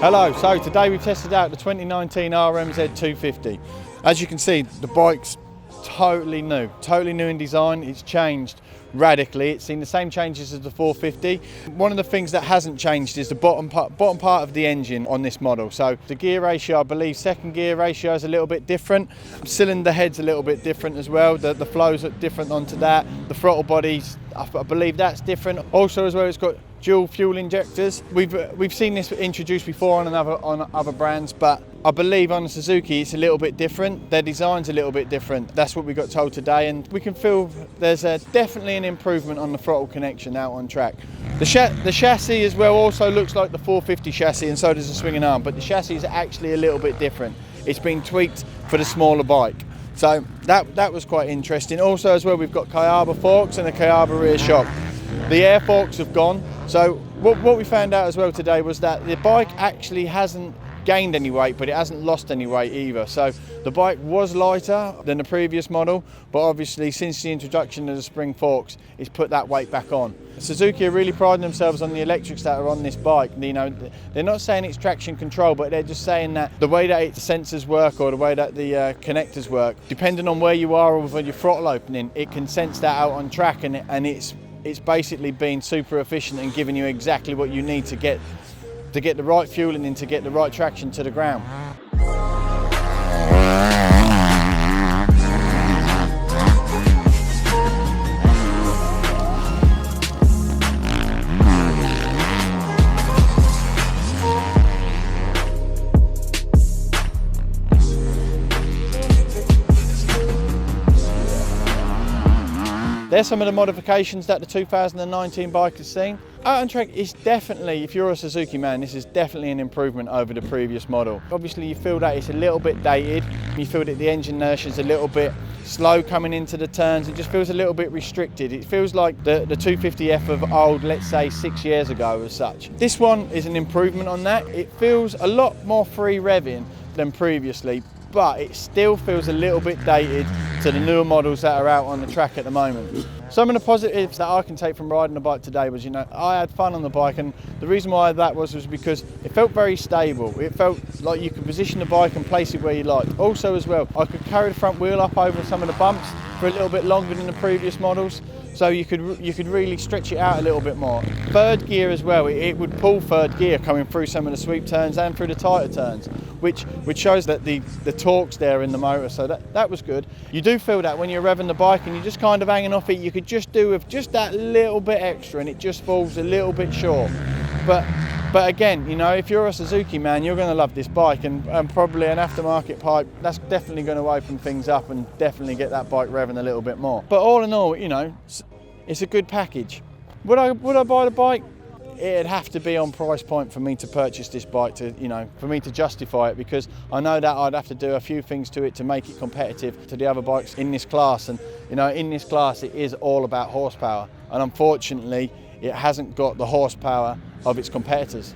Hello, so today we've tested out the 2019 RMZ250. As you can see, the bike's totally new in design. It's changed radically. It's seen the same changes as the 450. One of the things that hasn't changed is the bottom part of the engine on this model. So the gear ratio, I believe second gear ratio is a little bit different. Cylinder head's a little bit different as well. The flows are different onto that. The throttle bodies, I believe that's different. Also as well, it's got dual fuel injectors. We've seen this introduced before on other brands, but I believe on the Suzuki it's a little bit different. Their design's a little bit different. That's what we got told today, and we can feel there's definitely an improvement on the throttle connection out on track. The chassis as well also looks like the 450 chassis, and so does the swinging arm, but the chassis is actually a little bit different. It's been tweaked for the smaller bike. So that was quite interesting. Also as well, we've got Kayaba forks and a Kayaba rear shock. The air forks have gone. So what we found out as well today was that the bike actually hasn't gained any weight, but it hasn't lost any weight either. So the bike was lighter than the previous model, but obviously since the introduction of the spring forks, it's put that weight back on. Suzuki are really priding themselves on the electrics that are on this bike. You know, they're not saying it's traction control, but they're just saying that the way that the sensors work or the way that the connectors work, depending on where you are with your throttle opening, it can sense that out on track, and it's basically been super efficient and giving you exactly what you need to get the right fueling in, to get the right traction to the ground. There's some of the modifications that the 2019 bike has seen. Out on track is definitely, if you're a Suzuki man, this is definitely an improvement over the previous model. Obviously you feel that it's a little bit dated. You feel that the engine inertia is a little bit slow coming into the turns. It just feels a little bit restricted. It feels like the 250F of old, let's say 6 years ago as such. This one is an improvement on that. It feels a lot more free revving than previously, but it still feels a little bit dated to the newer models that are out on the track at the moment. Some of the positives that I can take from riding the bike today was, I had fun on the bike, and the reason why that was because it felt very stable. It felt like you could position the bike and place it where you liked. Also as well, I could carry the front wheel up over some of the bumps for a little bit longer than the previous models, so you could really stretch it out a little bit more. Third gear as well, it would pull third gear coming through some of the sweep turns and through the tighter turns, which shows that the torque's there in the motor, so that was good. You do feel that when you're revving the bike and you're just kind of hanging off it, you could just do with just that little bit extra and it just falls a little bit short. But again, if you're a Suzuki man, you're going to love this bike, and probably an aftermarket pipe, that's definitely going to open things up and definitely get that bike revving a little bit more. But all in all, it's a good package. Would I buy the bike? It'd have to be on price point for me to purchase this bike, for me to justify it, because I know that I'd have to do a few things to it to make it competitive to the other bikes in this class. And in this class it is all about horsepower, and unfortunately it hasn't got the horsepower of its competitors.